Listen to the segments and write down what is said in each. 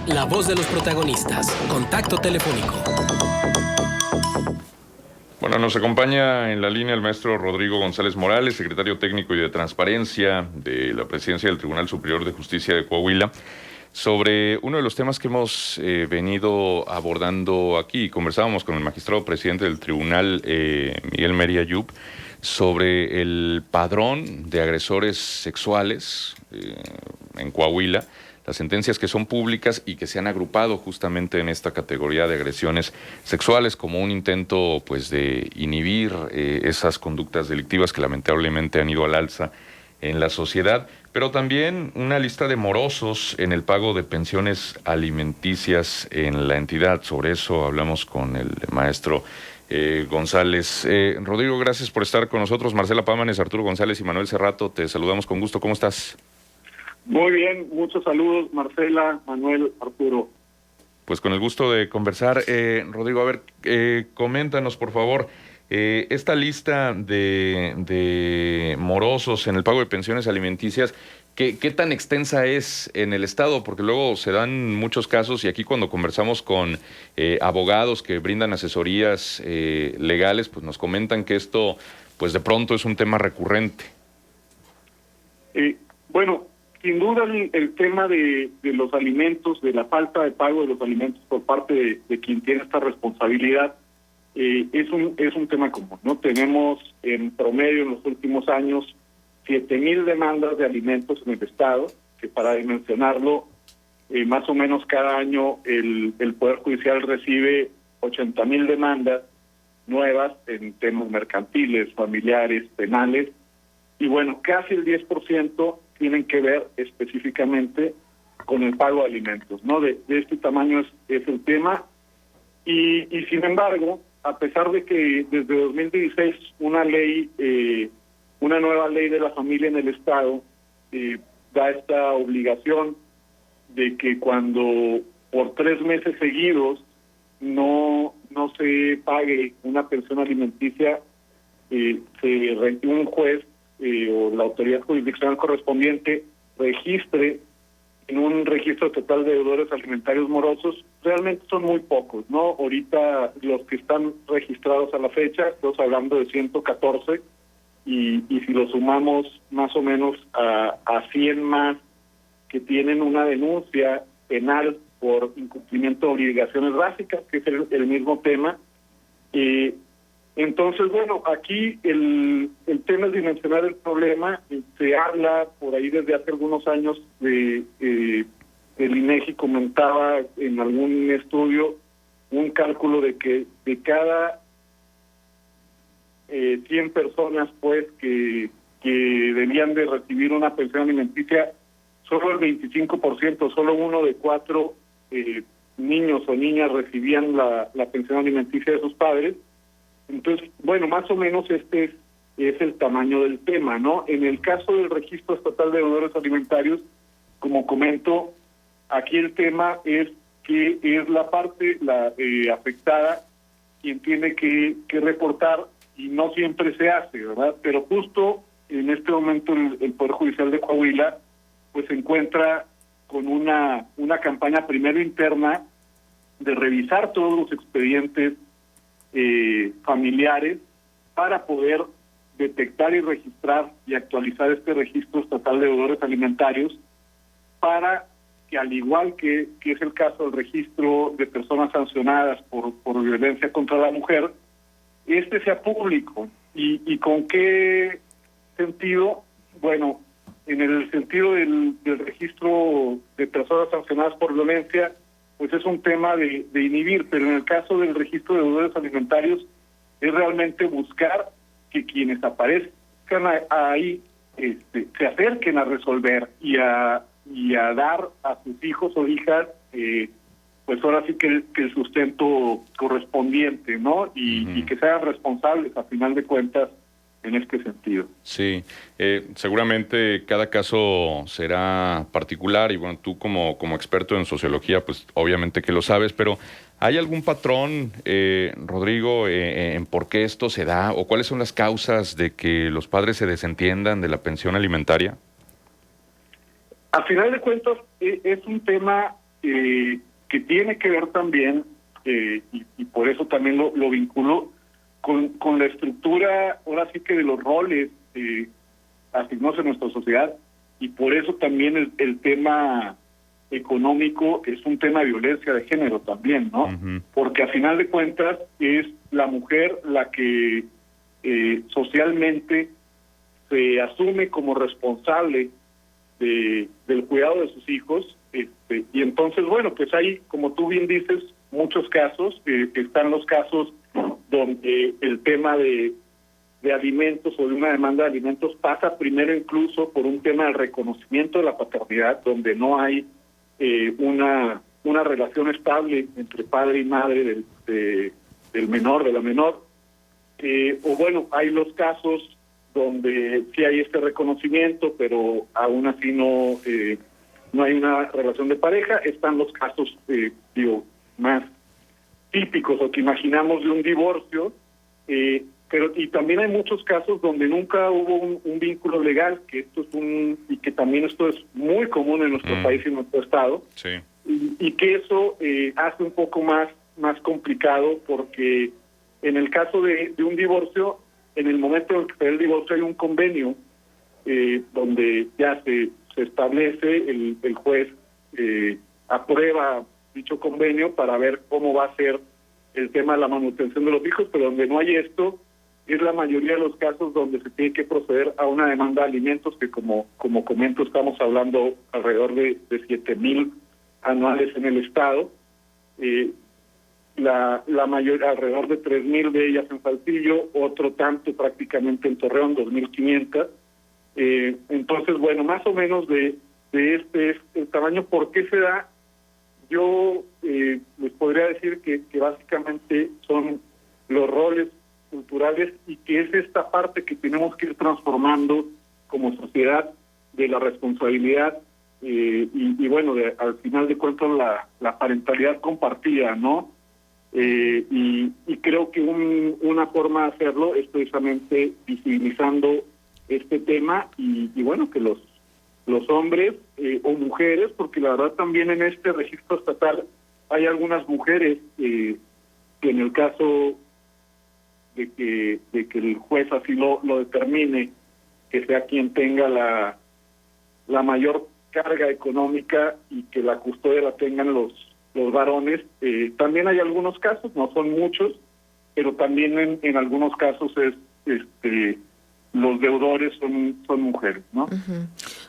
la voz de los protagonistas. Contacto telefónico. Bueno, nos acompaña en la línea el maestro Rodrigo González Morales, secretario técnico y de Transparencia de la Presidencia del Tribunal Superior de Justicia de Coahuila, sobre uno de los temas que hemos venido abordando aquí. Conversábamos con el magistrado presidente del tribunal, Miguel Meri Ayub, sobre el padrón de agresores sexuales en Coahuila, las sentencias que son públicas y que se han agrupado justamente en esta categoría de agresiones sexuales como un intento, pues, de inhibir esas conductas delictivas que lamentablemente han ido al alza en la sociedad, pero también una lista de morosos en el pago de pensiones alimenticias en la entidad. Sobre eso hablamos con el maestro González. Rodrigo, gracias por estar con nosotros. Marcela Pámanes, Arturo González y Manuel Cerrato, te saludamos con gusto. ¿Cómo estás? Muy bien, muchos saludos, Marcela, Manuel, Arturo. Pues con el gusto de conversar. Rodrigo, a ver, coméntanos, por favor, esta lista de morosos en el pago de pensiones alimenticias, ¿qué tan extensa es en el Estado? Porque luego se dan muchos casos, y aquí cuando conversamos con abogados que brindan asesorías legales, pues nos comentan que esto, pues de pronto es un tema recurrente. Bueno, sin duda el tema de los alimentos, de la falta de pago de los alimentos por parte de quien tiene esta responsabilidad, es un tema común, ¿no? Tenemos en promedio en los últimos años 7,000 demandas de alimentos en el Estado, que para dimensionarlo, más o menos cada año el Poder Judicial recibe 80,000 demandas nuevas en temas mercantiles, familiares, penales, y bueno, casi el 10% tienen que ver específicamente con el pago de alimentos, ¿no? De este tamaño es el tema, y sin embargo, a pesar de que desde 2016 una nueva ley de la familia en el Estado da esta obligación de que cuando por 3 meses seguidos no se pague una pensión alimenticia, un juez o la autoridad jurisdiccional correspondiente registre en un registro total de deudores alimentarios morosos. Realmente son muy pocos, ¿no? Ahorita los que están registrados a la fecha, estamos hablando de 114, y si lo sumamos más o menos a 100 más que tienen una denuncia penal por incumplimiento de obligaciones básicas, que es el mismo tema. Entonces, bueno, aquí el tema es dimensionar el problema. Se habla por ahí desde hace algunos años el INEGI comentaba en algún estudio un cálculo de que de cada 100 personas, pues, que debían de recibir una pensión alimenticia, solo el 25%, solo 1 de 4 niños o niñas recibían la pensión alimenticia de sus padres. Entonces, bueno, más o menos este es el tamaño del tema, ¿no? En el caso del Registro Estatal de Deudores Alimentarios, como comento, aquí el tema es que es la parte afectada quien tiene que reportar, y no siempre se hace, ¿verdad? Pero justo en este momento el Poder Judicial de Coahuila pues se encuentra con una campaña primero interna de revisar todos los expedientes familiares para poder detectar y registrar y actualizar este registro estatal de deudores alimentarios, para que, al igual que es el caso del registro de personas sancionadas por violencia contra la mujer, este sea público. ¿Y con qué sentido? Bueno, en el sentido del registro de personas sancionadas por violencia, pues es un tema de inhibir, pero en el caso del registro de deudores alimentarios es realmente buscar que quienes aparezcan ahí se acerquen a resolver y a dar a sus hijos o hijas pues ahora sí que el sustento correspondiente, ¿no? Y que sean responsables a final de cuentas en este sentido. Sí, seguramente cada caso será particular, y bueno, tú como experto en sociología, pues obviamente que lo sabes, pero ¿hay algún patrón, Rodrigo, en por qué esto se da, o cuáles son las causas de que los padres se desentiendan de la pensión alimentaria? A final de cuentas es un tema que tiene que ver también, y por eso también lo vinculo, con la estructura, ahora sí que de los roles asignados en nuestra sociedad, y por eso también el tema económico es un tema de violencia de género también, ¿no? Ujú. Porque a final de cuentas es la mujer la que socialmente se asume como responsable del cuidado de sus hijos, y entonces, bueno, pues hay, como tú bien dices, muchos casos, están los casos donde el tema de alimentos o de una demanda de alimentos pasa primero incluso por un tema de reconocimiento de la paternidad, donde no hay una relación estable entre padre y madre del menor, de la menor, o bueno, hay los casos donde sí hay este reconocimiento, pero aún así no hay una relación de pareja. Están los casos, más típicos o que imaginamos de un divorcio, pero y también hay muchos casos donde nunca hubo un vínculo legal, que esto es y que también esto es muy común en nuestro país y en nuestro estado, Sí. y que eso hace un poco más complicado, porque en el caso de un divorcio, en el momento en que se da el divorcio hay un convenio donde ya se establece, el juez aprueba dicho convenio para ver cómo va a ser el tema de la manutención de los hijos, pero donde no hay esto, es la mayoría de los casos donde se tiene que proceder a una demanda de alimentos, que como comento, estamos hablando alrededor de 7,000 anuales en el estado, la mayor, alrededor de 3,000 de ellas en Saltillo, otro tanto prácticamente en Torreón, 2,500. Entonces, bueno, más o menos de este es el tamaño. ¿Por qué se da? Yo les podría decir que básicamente son los roles culturales, y que es esta parte que tenemos que ir transformando como sociedad, de la responsabilidad y bueno, al final de cuentas la parentalidad compartida, ¿no? Y creo que una forma de hacerlo es precisamente visibilizando este tema, y bueno, que los hombres o mujeres, porque la verdad también en este registro estatal hay algunas mujeres que en el caso de que el juez así lo determine, que sea quien tenga la mayor carga económica y que la custodia la tengan los varones. También hay algunos casos, no son muchos, pero también en algunos casos los deudores son mujeres, ¿no? Uh-huh.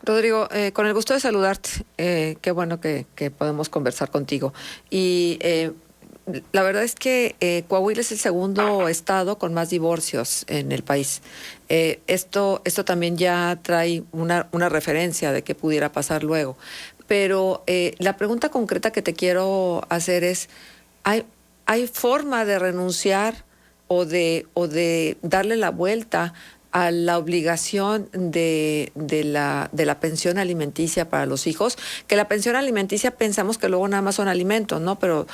Rodrigo, con el gusto de saludarte, qué bueno que podemos conversar contigo. Y la verdad es que Coahuila es el segundo estado con más divorcios en el país. Esto también ya trae una referencia de qué pudiera pasar luego. Pero la pregunta concreta que te quiero hacer es, ¿hay forma de renunciar o de darle la vuelta a la obligación de la pensión alimenticia para los hijos? Que la pensión alimenticia pensamos que luego nada más son alimentos, ¿no? Pero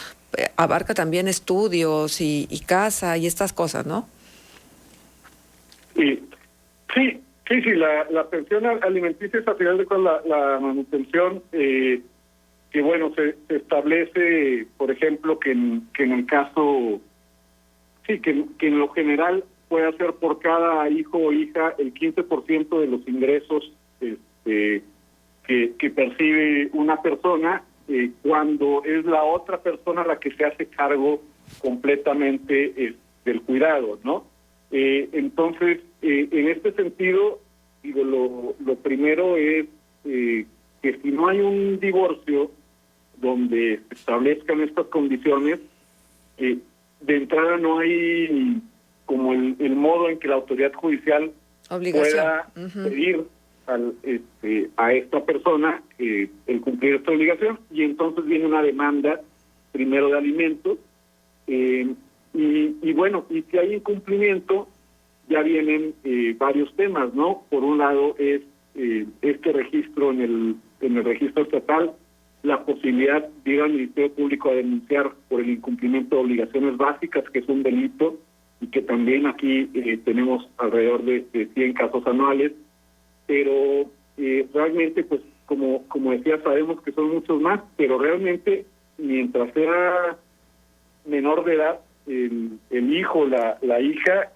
abarca también estudios y casa y estas cosas, ¿no? Sí, la pensión alimenticia es, al final de cuentas, la manutención, que bueno, se establece, por ejemplo, que en el caso, que en lo general puede ser por cada hijo o hija el 15% de los ingresos que percibe una persona, cuando es la otra persona la que se hace cargo completamente del cuidado, ¿no? Entonces, en este sentido, digo, lo primero es que si no hay un divorcio donde se establezcan estas condiciones, de entrada no hay como el modo en que la autoridad judicial pueda pedir a esta persona el cumplir esta obligación, y entonces viene una demanda primero de alimentos, y bueno, y si hay incumplimiento ya vienen varios temas, ¿no? Por un lado es este registro en el registro estatal, la posibilidad de ir al Ministerio Público a denunciar por el incumplimiento de obligaciones básicas, que es un delito, y que también aquí tenemos alrededor de 100 casos anuales, pero realmente pues como decía, sabemos que son muchos más, pero realmente mientras sea menor de edad, el hijo, la hija,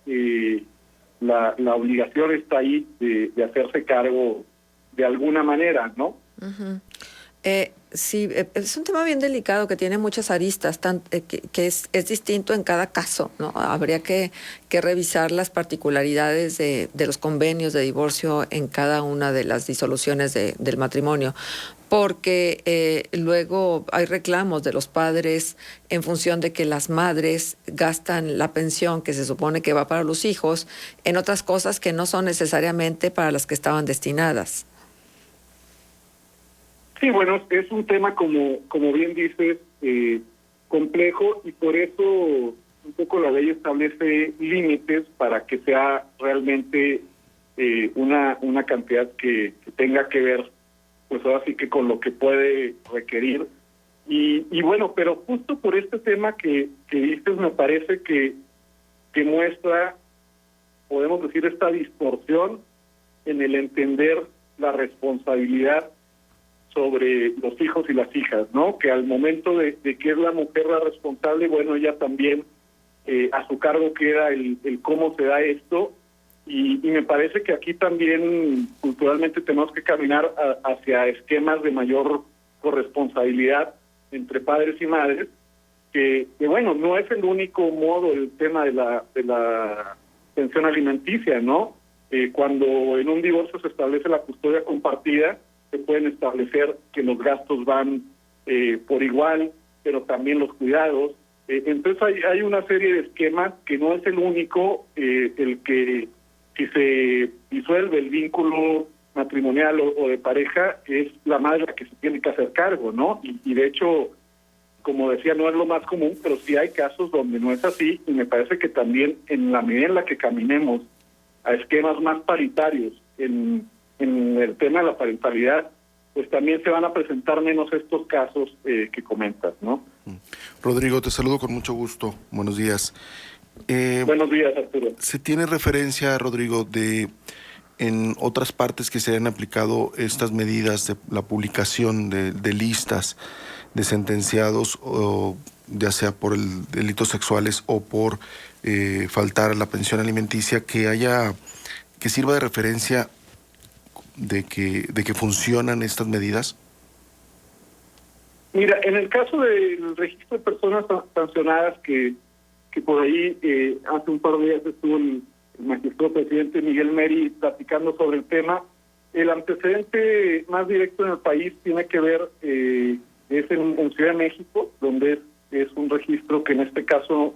la obligación está ahí de hacerse cargo de alguna manera, ¿no? Ujú. Sí, es un tema bien delicado que tiene muchas aristas, que es distinto en cada caso, ¿no? Habría que revisar las particularidades de los convenios de divorcio en cada una de las disoluciones del matrimonio, porque luego hay reclamos de los padres en función de que las madres gastan la pensión que se supone que va para los hijos en otras cosas que no son necesariamente para las que estaban destinadas. Sí, bueno, es un tema, como bien dices, complejo, y por eso un poco la ley establece límites para que sea realmente una cantidad que tenga que ver, pues ahora sí que con lo que puede requerir. Y bueno, pero justo por este tema que dices, me parece que muestra, podemos decir, esta distorsión en el entender la responsabilidad sobre los hijos y las hijas, ¿no? Que al momento de que es la mujer la responsable, bueno, ella también a su cargo queda el cómo se da esto, y me parece que aquí también culturalmente tenemos que caminar hacia esquemas de mayor corresponsabilidad entre padres y madres, que bueno, no es el único modo el tema de la pensión alimenticia, ¿no? Cuando en un divorcio se establece la custodia compartida, se pueden establecer que los gastos van por igual, pero también los cuidados. Entonces hay una serie de esquemas que no es el único, el que si se disuelve el vínculo matrimonial o de pareja, es la madre la que se tiene que hacer cargo, ¿no? Y de hecho, como decía, no es lo más común, pero sí hay casos donde no es así, y me parece que también en la medida en la que caminemos a esquemas más paritarios en el tema de la parentalidad, pues también se van a presentar menos estos casos que comentas, ¿no? Rodrigo, te saludo con mucho gusto. Buenos días. Buenos días, Arturo. ¿Se tiene referencia, Rodrigo, en otras partes que se han aplicado estas medidas de la publicación de listas de sentenciados, o ya sea por delitos sexuales o por faltar a la pensión alimenticia, que sirva de referencia de que funcionan estas medidas? Mira, en el caso del registro de personas sancionadas, que por ahí hace un par de días estuvo el magistrado presidente Miguel Meri platicando sobre el tema, el antecedente más directo en el país tiene que ver, es en Ciudad de México, donde es un registro que en este caso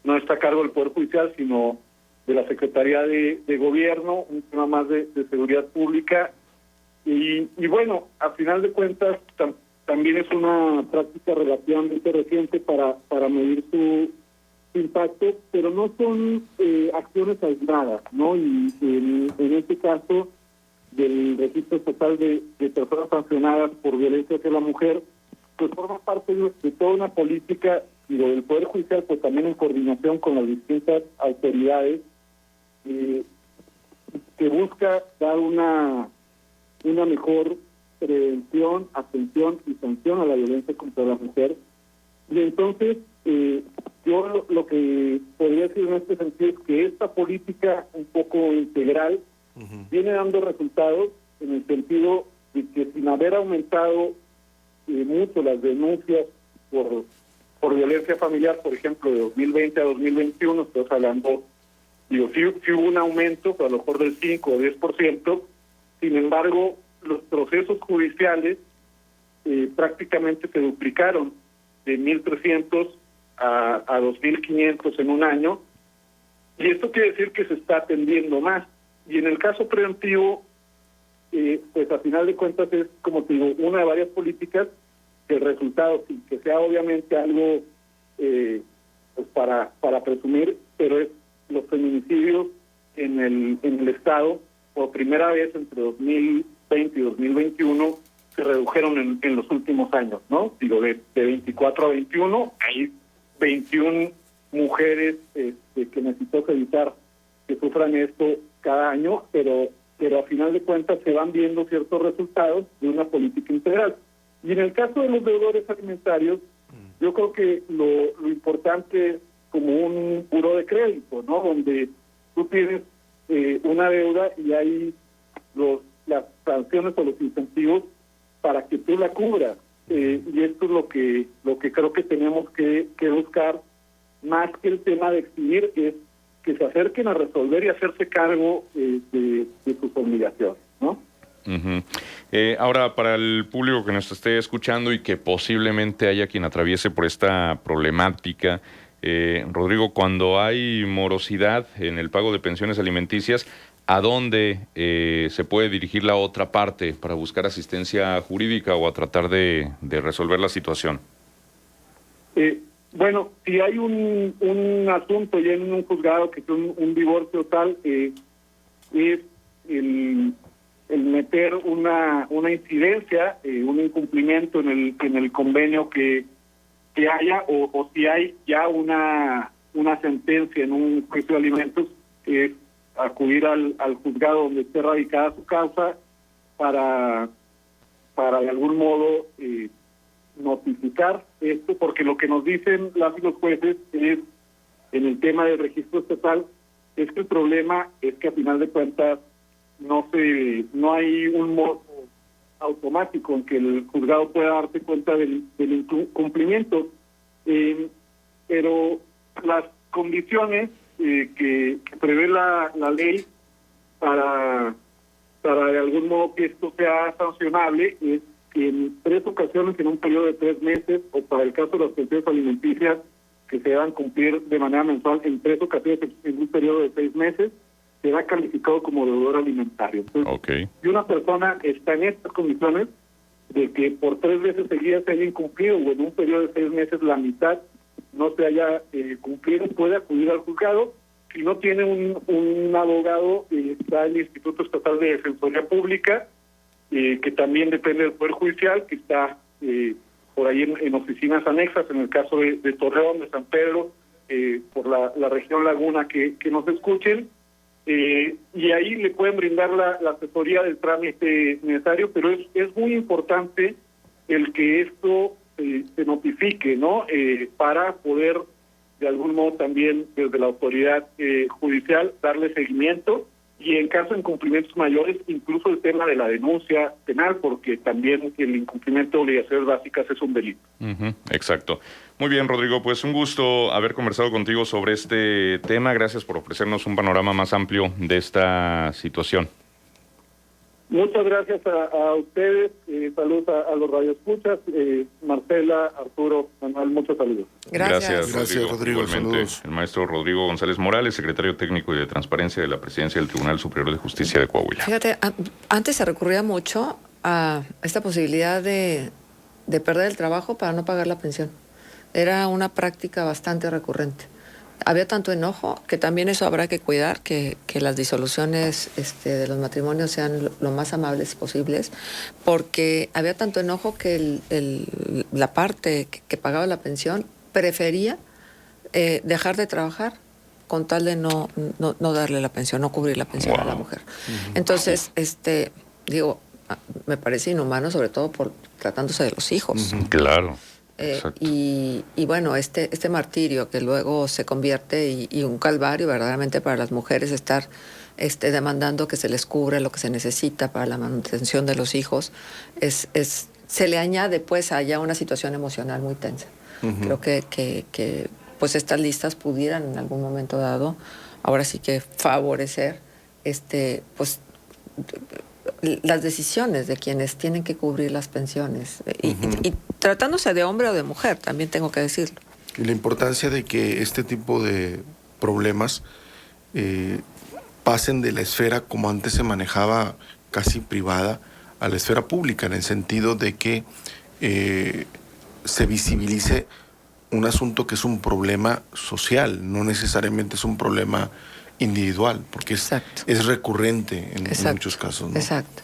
no está a cargo del Poder Judicial, sino de la Secretaría de Gobierno, un tema más de seguridad pública. Y bueno, a final de cuentas también es una práctica relativamente reciente para medir su impacto, pero no son acciones aisladas, ¿no? Y en este caso del registro estatal de personas sancionadas por violencia hacia la mujer, pues forma parte de toda una política, y lo del Poder Judicial, pues también en coordinación con las distintas autoridades, que busca dar una mejor prevención, atención y sanción a la violencia contra la mujer. Y entonces, yo lo que podría decir en este sentido es que esta política un poco integral viene dando resultados, en el sentido de que sin haber aumentado mucho las denuncias por violencia familiar, por ejemplo, de 2020 a 2021, estamos hablando, sí hubo un aumento, pero a lo mejor del 5 o 10%, sin embargo, los procesos judiciales prácticamente se duplicaron de 1.300 a 2.500 en un año, y esto quiere decir que se está atendiendo más. Y en el caso preventivo, pues a final de cuentas es, como te digo, una de varias políticas. El resultado, sin que sea obviamente algo pues para presumir, pero es los feminicidios en el Estado, por primera vez entre 2020 y 2021, se redujeron en los últimos años, ¿no? Digo, de 24 a 21, hay 21 mujeres que necesitó evitar que sufran esto cada año, pero pero a final de cuentas se van viendo ciertos resultados de una política integral. Y en el caso de los deudores alimentarios, yo creo que lo importante es como un buró de crédito, ¿no? Donde tú tienes una deuda y hay las sanciones o los incentivos para que tú la cubras. Y esto es lo que creo que tenemos que buscar, más que el tema de exigir, es que se acerquen a resolver y hacerse cargo de sus obligaciones, ¿no? Uh-huh. Ahora, para el público que nos esté escuchando y que posiblemente haya quien atraviese por esta problemática, Rodrigo, cuando hay morosidad en el pago de pensiones alimenticias, ¿a dónde se puede dirigir la otra parte para buscar asistencia jurídica o a tratar de resolver la situación? Bueno, si hay un asunto ya en un juzgado que es un divorcio tal, es el meter una incidencia, un incumplimiento en el convenio que haya, o si hay ya una sentencia en un juicio de alimentos, es acudir al juzgado donde esté radicada su causa para de algún modo notificar esto, porque lo que nos dicen las y los jueces es, en el tema del registro estatal, es que el problema es que a final de cuentas no hay un modo automático en que el juzgado pueda darse cuenta del incumplimiento, pero las condiciones que prevé la ley para de algún modo que esto sea sancionable es que en 3 ocasiones en un periodo de 3 meses, o para el caso de las pensiones alimenticias que se deban cumplir de manera mensual en 3 ocasiones en un periodo de 6 meses, será calificado como deudor alimentario. Entonces, si una persona está en estas condiciones de que por 3 veces seguidas se haya incumplido, o en un periodo de 6 meses la mitad no se haya cumplido, puede acudir al juzgado. Si no tiene un abogado, está el Instituto Estatal de Defensoría Pública, que también depende del Poder Judicial, que está por ahí en oficinas anexas, en el caso de Torreón, de San Pedro, por la región Laguna, que nos escuchen, y ahí le pueden brindar la asesoría del trámite necesario, pero es muy importante el que esto se notifique, ¿no? Para poder, de algún modo, también desde la autoridad judicial darle seguimiento, y en caso de incumplimientos mayores, incluso el tema de la denuncia penal, porque también el incumplimiento de obligaciones básicas es un delito. Uh-huh, exacto. Muy bien, Rodrigo, pues un gusto haber conversado contigo sobre este tema. Gracias por ofrecernos un panorama más amplio de esta situación. Muchas gracias a ustedes, saludos a los radioescuchas, Marcela, Arturo, Manuel, muchos saludos. Gracias. Gracias, Rodrigo. Igualmente, Saludos. el maestro Rodrigo González Morales, secretario técnico y de Transparencia de la Presidencia del Tribunal Superior de Justicia de Coahuila. Fíjate, antes se recurría mucho a esta posibilidad de perder el trabajo para no pagar la pensión. Era una práctica bastante recurrente. Había tanto enojo que también eso habrá que cuidar, que las disoluciones de los matrimonios sean lo más amables posibles, porque había tanto enojo que la parte que pagaba la pensión prefería dejar de trabajar con tal de no darle la pensión, no cubrir la pensión a la mujer. Entonces, digo, me parece inhumano, sobre todo por tratándose de los hijos. Claro. Y bueno, este martirio que luego se convierte y un calvario verdaderamente para las mujeres, estar demandando que se les cubra lo que se necesita para la manutención de los hijos, se le añade pues allá una situación emocional muy tensa. Creo que pues estas listas pudieran en algún momento dado, ahora sí que favorecer pues las decisiones de quienes tienen que cubrir las pensiones y tratándose de hombre o de mujer, también tengo que decirlo. Y la importancia de que este tipo de problemas pasen de la esfera como antes se manejaba casi privada a la esfera pública, en el sentido de que se visibilice un asunto que es un problema social, no necesariamente es un problema individual, porque es recurrente en muchos casos, ¿no? Exacto.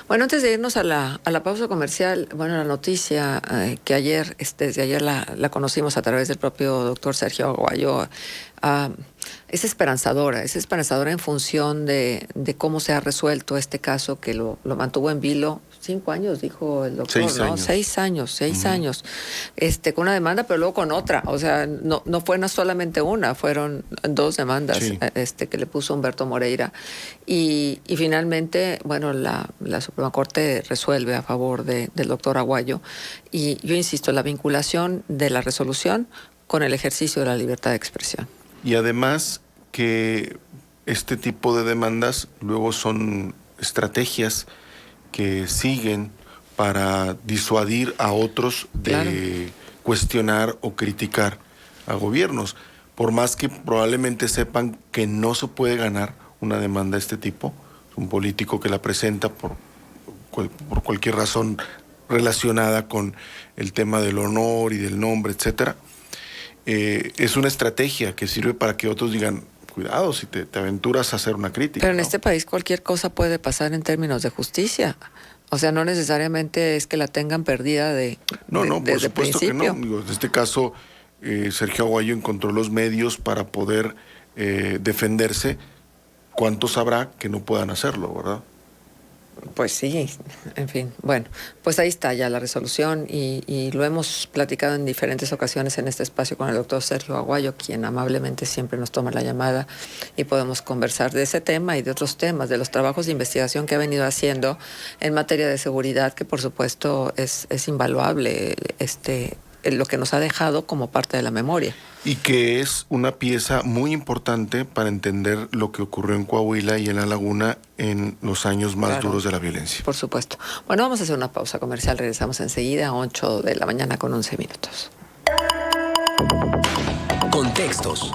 Bueno, antes de irnos a la pausa comercial, bueno, la noticia que ayer, desde ayer la conocimos a través del propio doctor Sergio Aguayo, es esperanzadora en función de cómo se ha resuelto este caso que lo mantuvo en vilo 5 años, dijo el doctor, 6 ¿no? años. 6 años, 6 años, con una demanda, pero luego con otra, o sea, no fue no solamente una, fueron 2 demandas Sí. que le puso Humberto Moreira y finalmente, bueno, la Suprema Corte resuelve a favor del doctor Aguayo y yo insisto, la vinculación de la resolución con el ejercicio de la libertad de expresión. Y además que este tipo de demandas luego son estrategias que siguen para disuadir a otros de Claro. cuestionar o criticar a gobiernos. Por más que probablemente sepan que no se puede ganar una demanda de este tipo, un político que la presenta por cualquier razón relacionada con el tema del honor y del nombre, etcétera, es una estrategia que sirve para que otros digan, cuidado si te aventuras a hacer una crítica. Pero en ¿no? este país cualquier cosa puede pasar en términos de justicia. O sea, no necesariamente es que la tengan perdida No, por desde supuesto principio. que no. Digo, en este caso, Sergio Aguayo encontró los medios para poder defenderse. ¿Cuántos habrá que no puedan hacerlo, verdad? Pues sí, en fin. Bueno, pues ahí está ya la resolución y lo hemos platicado en diferentes ocasiones en este espacio con el doctor Sergio Aguayo, quien amablemente siempre nos toma la llamada y podemos conversar de ese tema y de otros temas, de los trabajos de investigación que ha venido haciendo en materia de seguridad, que por supuesto es invaluable lo que nos ha dejado como parte de la memoria. Y que es una pieza muy importante para entender lo que ocurrió en Coahuila y en La Laguna en los años más Claro. duros de la violencia. Por supuesto. Bueno, vamos a hacer una pausa comercial. Regresamos enseguida a 8 de la mañana con 11 minutos. Contextos.